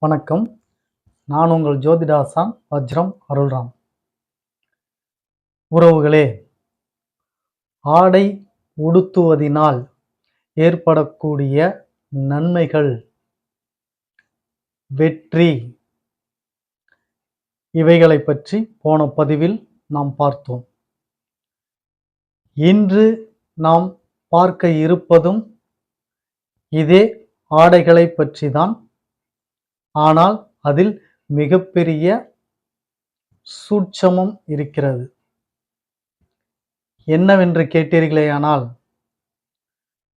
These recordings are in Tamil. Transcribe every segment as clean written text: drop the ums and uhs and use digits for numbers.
வணக்கம். நான் உங்கள் ஜோதிடாசான் வஜ்ரம் அருள்ராம். உறவுகளே, ஆடை உடுத்துவதினால் ஏற்படக்கூடிய நன்மைகள், வெற்றி, இவைகளை பற்றி போன பதிவில் நாம் பார்த்தோம். இன்று நாம் பார்க்க இருப்பதும் இதே ஆடைகளை பற்றிதான். ஆனால் அதில் மிகப்பெரிய சூட்சமம் இருக்கிறது. என்னவென்று கேட்டீர்களேயானால்,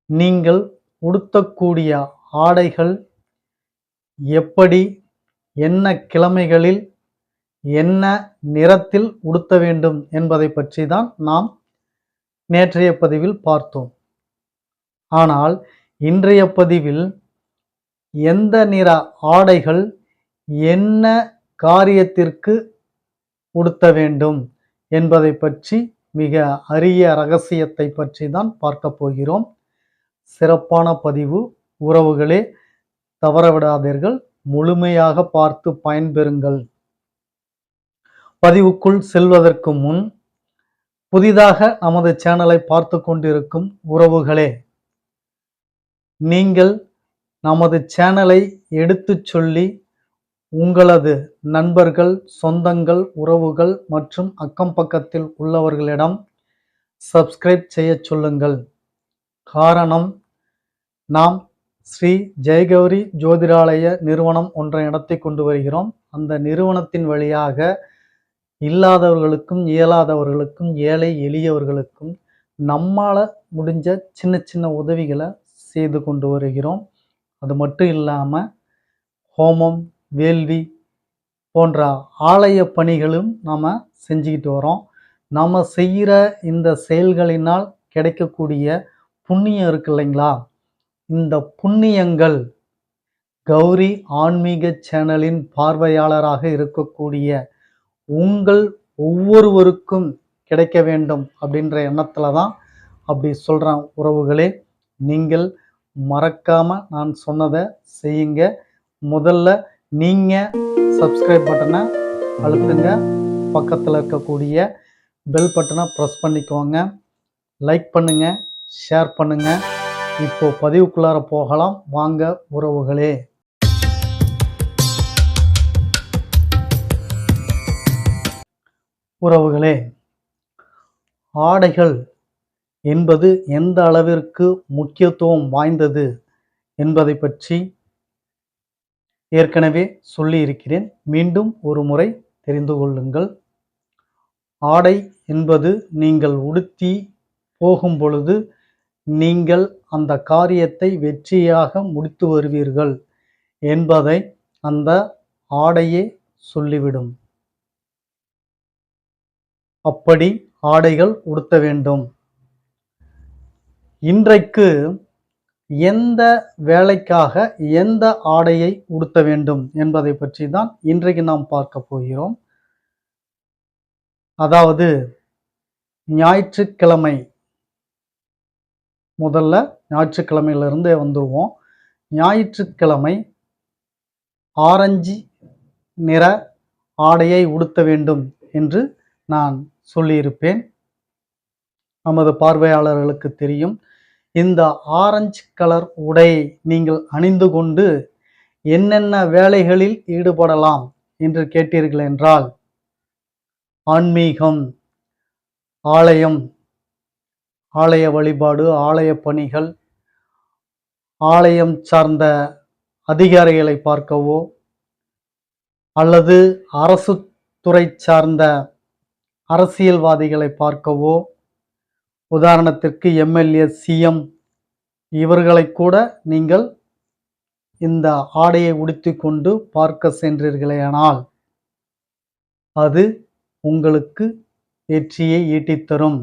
நீங்கள் உடுத்தக்கூடிய ஆடைகள் எப்படி, என்ன கிழமைகளில், என்ன நிறத்தில் உடுத்த வேண்டும் என்பதை பற்றி தான் நாம் நேற்றைய பதிவில் பார்த்தோம். ஆனால் இன்றைய பதிவில் எந்த நிற ஆடைகள் என்ன காரியத்திற்கு உடுத்த வேண்டும் என்பதை பற்றி மிக அரிய ரகசியத்தை பற்றி தான் பார்க்க போகிறோம். சிறப்பான பதிவு. உறவுகளே, தவறவிடாதீர்கள், முழுமையாக பார்த்து பயன்பெறுங்கள். பதிவுக்குள் செல்வதற்கு முன் புதிதாக நமது சேனலை பார்த்து கொண்டிருக்கும் உறவுகளே, நீங்கள் நமது சேனலை எடுத்துச் சொல்லி உங்களது நண்பர்கள், சொந்தங்கள், உறவுகள் மற்றும் அக்கம் பக்கத்தில் உள்ளவர்களிடம் சப்ஸ்கிரைப் செய்ய சொல்லுங்கள். காரணம், நாம் ஸ்ரீ ஜெயகௌரி ஜோதிடாலய நிறுவனம் ஒன்றை நடத்தி கொண்டு வருகிறோம். அந்த நிறுவனத்தின் வழியாக இல்லாதவர்களுக்கும், இயலாதவர்களுக்கும், ஏழை எளியவர்களுக்கும் நம்மால முடிஞ்ச சின்ன சின்ன உதவிகளை செய்து கொண்டு வருகிறோம். அது மட்டும் இல்லாமல் ஹோமம், வேள்வி போன்ற ஆலய பணிகளும் நாம் செஞ்சுக்கிட்டு வரோம். நாம் செய்கிற இந்த செயல்களினால் கிடைக்கக்கூடிய புண்ணியம் இருக்கு இல்லைங்களா, இந்த புண்ணியங்கள் கௌரி ஆன்மீக சேனலின் பார்வையாளராக இருக்கக்கூடிய உங்கள் ஒவ்வொருவருக்கும் கிடைக்க வேண்டும் அப்படின்ற எண்ணத்தில் தான் அப்படி சொல்கிறேன். உறவுகளே, நீங்கள் மறக்காம நான் சொன்னதை செய்யுங்க. முதல்ல நீங்கள் சப்ஸ்கிரைப் பட்டனை அழுத்துங்க, பக்கத்தில் இருக்கக்கூடிய பெல் பட்டனை ப்ரெஸ் பண்ணிக்கோங்க, லைக் பண்ணுங்க, ஷேர் பண்ணுங்க. இப்போ பதிவுக்குள்ளார போகலாம் வாங்க உறவுகளே. உறவுகளே, ஆடைகள் என்பது எந்த அளவிற்கு முக்கியத்துவம் வாய்ந்தது என்பதை பற்றி ஏற்கனவே சொல்லி இருக்கிறேன். மீண்டும் ஒரு முறை தெரிந்து கொள்ளுங்கள். ஆடை என்பது நீங்கள் உடுத்தி போகும் பொழுது நீங்கள் அந்த காரியத்தை வெற்றியாக முடித்து வருவீர்கள் என்பதை அந்த ஆடையே சொல்லிவிடும். அப்படி ஆடைகள் உடுத்த வேண்டும். இன்றைக்கு எந்த வேலைக்காக எந்த ஆடையை உடுத்த வேண்டும் என்பதை பற்றி தான் இன்றைக்கு நாம் பார்க்க போகிறோம். அதாவது ஞாயிற்றுக்கிழமை, முதல்ல ஞாயிற்றுக்கிழமையிலிருந்தே வந்துடுவோம். ஞாயிற்றுக்கிழமை ஆரஞ்சு நிற ஆடையை உடுத்த வேண்டும் என்று நான் சொல்லியிருப்பேன். நமது பார்வையாளர்களுக்கு தெரியும். இந்த ஆரஞ்சு கலர் உடையை நீங்கள் அணிந்து கொண்டு என்னென்ன வேலைகளில் ஈடுபடலாம் என்று கேட்டீர்கள் என்றால், ஆன்மீகம், ஆலயம், ஆலய வழிபாடு, ஆலய பணிகள், ஆலயம் சார்ந்த அதிகாரிகளை பார்க்கவோ அல்லது அரசு துறை சார்ந்த அரசியல்வாதிகளை பார்க்கவோ, உதாரணத்திற்கு எம்எல்ஏ, சிஎம் இவர்களை கூட நீங்கள் இந்த ஆடையை உடுத்தி கொண்டு பார்க்க சென்றீர்களேயானால் அது உங்களுக்கு வெற்றியை ஈட்டித்தரும்.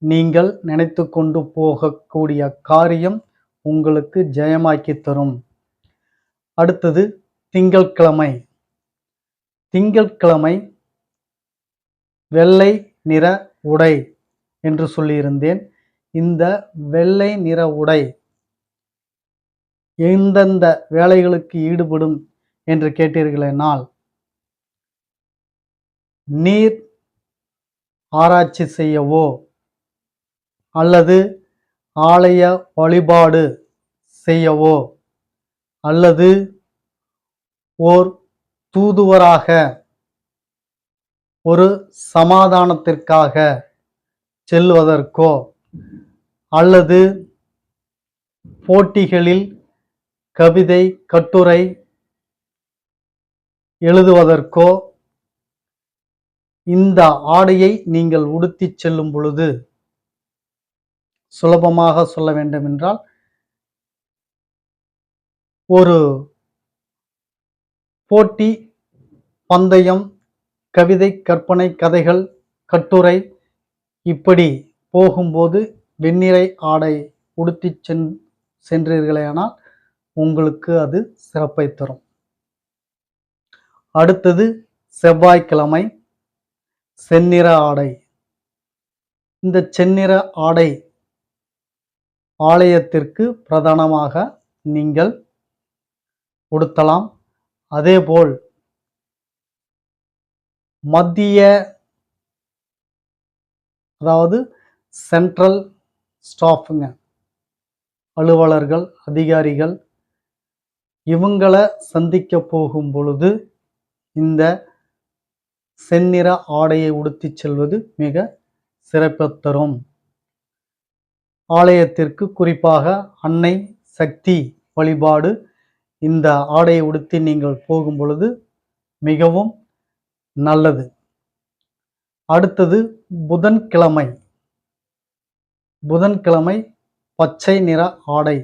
நீங்கள் நினைத்து கொண்டு போகக்கூடிய காரியம் உங்களுக்கு ஜெயமாக்கி தரும். அடுத்தது திங்கட்கிழமை. திங்கட்கிழமை வெள்ளை நிற உடை என்று சொல்லியிருந்தேன். இந்த வெள்ளை நிற உடை எந்தெந்த வேலைகளுக்கு ஈடுபடும் என்று கேட்டீர்களேனால், நீர் ஆராய்ச்சி செய்யவோ அல்லது ஆலய வழிபாடு செய்யவோ அல்லது ஓர் தூதுவராக ஒரு சமாதானத்திற்காக செல்வதற்கோ அல்லது போட்டிகளில் கவிதை கட்டுரை எழுதுவதற்கோ இந்த ஆடையை நீங்கள் உடுத்திச் செல்லும் பொழுது, சுலபமாக சொல்ல வேண்டுமென்றால், ஒரு போட்டி, பந்தயம், கவிதை, கற்பனை, கதைகள், கட்டுரை இப்படி போகும்போது வெண்ணிற ஆடை உடுத்திச் சென்றீர்களேயானால் உங்களுக்கு அது சிறப்பை தரும். அடுத்தது செவ்வாய்க்கிழமை செந்நிற ஆடை. இந்த செந்நிற ஆடை ஆலயத்திற்கு பிரதானமாக நீங்கள் உடுத்தலாம். அதேபோல் மத்திய, அதாவது சென்ட்ரல் ஸ்டாஃப்ங்க, அலுவலர்கள், அதிகாரிகள் இவங்களை சந்திக்க போகும் பொழுது இந்த செந்நிற ஆடையை உடுத்திச் செல்வது மிக சிறப்பு தரும். ஆலயத்திற்கு குறிப்பாக அன்னை சக்தி வழிபாடு இந்த ஆடையை உடுத்தி நீங்கள் போகும் பொழுது மிகவும் நல்லது. அடுத்தது புதன்கிழமை. புதன்கிழமை பச்சை நிற ஆடை.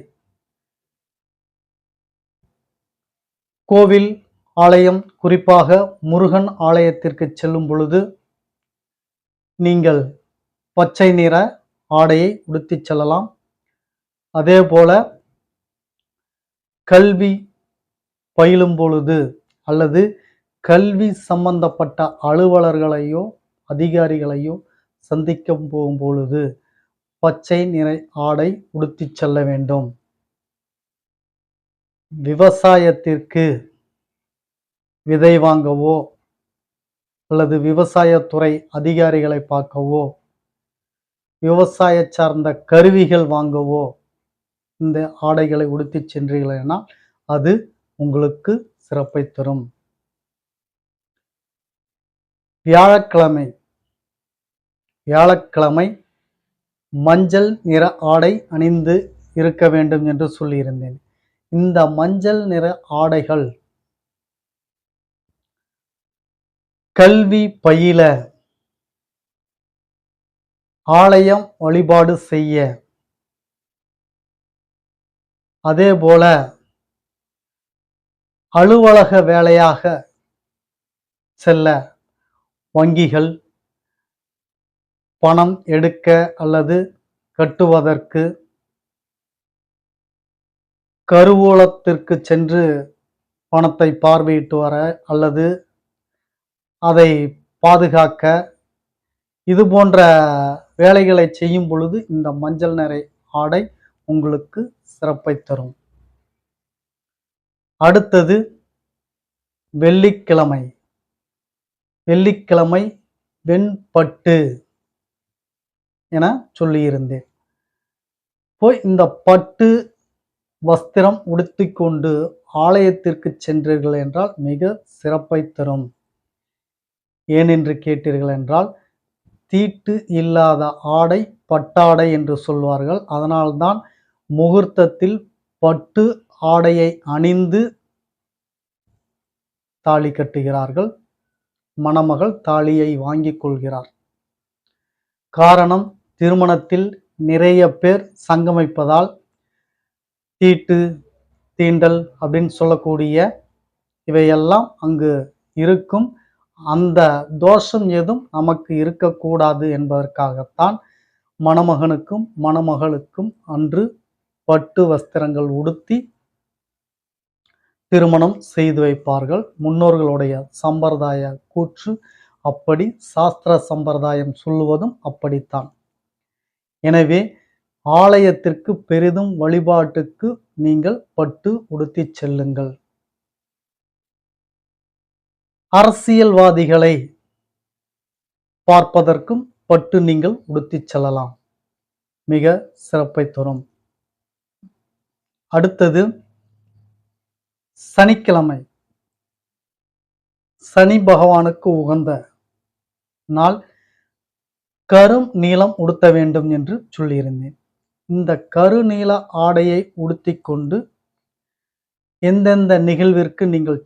கோவில், ஆலயம், குறிப்பாக முருகன் ஆலயத்திற்கு செல்லும் பொழுது நீங்கள் பச்சை நிற ஆடையை உடுத்திச் செல்லலாம். அதே போல கல்வி பயிலும் பொழுது அல்லது கல்வி சம்பந்தப்பட்ட அலுவலர்களையோ அதிகாரிகளையோ சந்திக்க போகும் பொழுது பச்சை நிற ஆடை உடுத்திச் செல்ல வேண்டும். விவசாயத்திற்கு விதை வாங்கவோ அல்லது விவசாயத்துறை அதிகாரிகளை பார்க்கவோ, விவசாய சார்ந்த கருவிகள் வாங்கவோ இந்த ஆடைகளை உடுத்திச் சென்றீர்களானால் அது உங்களுக்கு சிறப்பை தரும். வியாழக்கிழமை. வியாழக்கிழமை மஞ்சள் நிற ஆடை அணிந்து இருக்க வேண்டும் என்று சொல்லியிருந்தேன். இந்த மஞ்சள் நிற ஆடைகள் கல்வி பயில, ஆலயம் வழிபாடு செய்ய, அதே போல அலுவலக வேலையாக செல்ல, வங்கிகள், பணம் எடுக்க அல்லது கட்டுவதற்கு, கருவூலத்திற்கு சென்று பணத்தை பார்வையிட்டு வர அல்லது அதை பாதுகாக்க, இது போன்ற வேலைகளை செய்யும் பொழுது இந்த மஞ்சள் நிற ஆடை உங்களுக்கு சிறப்பை தரும். அடுத்தது வெள்ளிக்கிழமை. வெள்ளிக்கிழமை வெண்பட்டு என சொல்லியிருந்தேன். இந்த பட்டு வஸ்திரம் உடுத்திக்கொண்டு ஆலயத்திற்கு சென்றீர்கள் என்றால் மிக சிறப்பை தரும். ஏனென்று கேட்டீர்கள் என்றால், தீட்டு இல்லாத ஆடை பட்டாடை என்று சொல்வார்கள். அதனால்தான் முகூர்த்தத்தில் பட்டு ஆடையை அணிந்து தாலி கட்டுகிறார்கள். மணமகள் தாலியை வாங்கிக் கொள்கிறார். காரணம், திருமணத்தில் நிறைய பேர் சங்கமிப்பதால் தீட்டு, தீண்டல் அப்படின்னு சொல்லக்கூடிய இவையெல்லாம் அங்கு இருக்கும். அந்த தோஷம் எதுவும் நமக்கு இருக்கக்கூடாது என்பதற்காகத்தான் மணமகனுக்கும் மணமகளுக்கும் அன்று பட்டு வஸ்திரங்கள் உடுத்தி திருமணம் செய்து வைப்பார்கள். முன்னோர்களுடைய சம்பிரதாய கூற்று அப்படி, சாஸ்திர சம்பிரதாயம் சொல்லுவதும் அப்படித்தான். எனவே ஆலயத்திற்கு பெரிதும் வழிபாட்டுக்கு நீங்கள் பட்டு உடுத்திச் செல்லுங்கள். அரசியல்வாதிகளை பார்ப்பதற்கும் பட்டு நீங்கள் உடுத்திச் செல்லலாம். மிக சிறப்பை தரும். அடுத்தது சனிக்கிழமை. சனி பகவானுக்கு உகந்த நாள். கரும் நீலம் உடுத்த வேண்டும் என்று சொல்லியிருந்தேன். இந்த கருநீல ஆடையை உடுத்திக் கொண்டு எந்தெந்த நிகழ்விற்கு நீங்கள்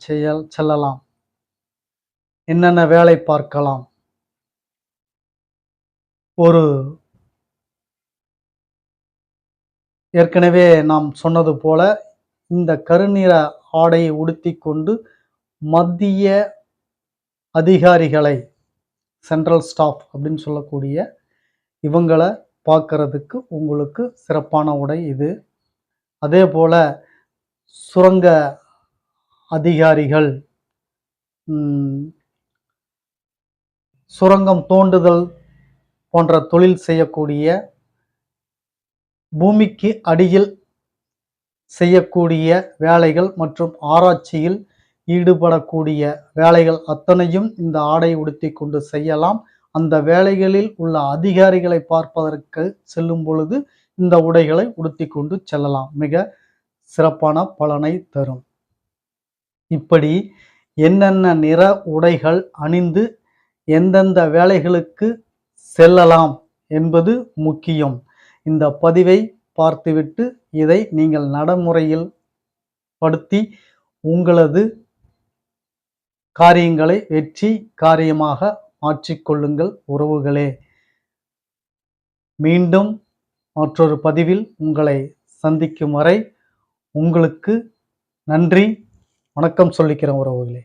செல்லலாம், என்னென்ன வேலை பார்க்கலாம். ஒரு ஏற்கனவே நாம் சொன்னது போல இந்த கருநிற ஆடையை உடுத்திக் கொண்டு மத்திய அதிகாரிகளை, சென்ட்ரல் ஸ்டாஃப் அப்படின்னு சொல்லக்கூடிய இவங்களை பார்க்கறதுக்கு உங்களுக்கு சிறப்பான உடை இது. அதே போல சுரங்க அதிகாரிகள், சுரங்கம் தோண்டுதல் போன்ற தொழில் செய்யக்கூடிய, பூமிக்கு அடியில் செய்யக்கூடிய வேலைகள் மற்றும் ஆராய்ச்சியில் ஈடுபடக்கூடிய வேலைகள் அத்தனையும் இந்த ஆடை உடுத்தி கொண்டு செய்யலாம். அந்த வேலைகளில் உள்ள அதிகாரிகளை பார்ப்பதற்கு செல்லும் பொழுது இந்த உடைகளை உடுத்தி கொண்டு செல்லலாம். மிக சிறப்பான பலனை தரும். இப்படி என்னென்ன நிற உடைகள் அணிந்து எந்தெந்த வேலைகளுக்கு செல்லலாம் என்பது முக்கியம். இந்த பதிவை பார்த்துவிட்டு இதை நீங்கள் நடைமுறையில் படுத்தி உங்களது காரியங்களை வெற்றி காரியமாக மாற்றிக்கொள்ளுங்கள் உறவுகளே. மீண்டும் மற்றொரு பதிவில் உங்களை சந்திக்கும் வரை உங்களுக்கு நன்றி, வணக்கம் சொல்லிக்கிறேன் உறவுகளே.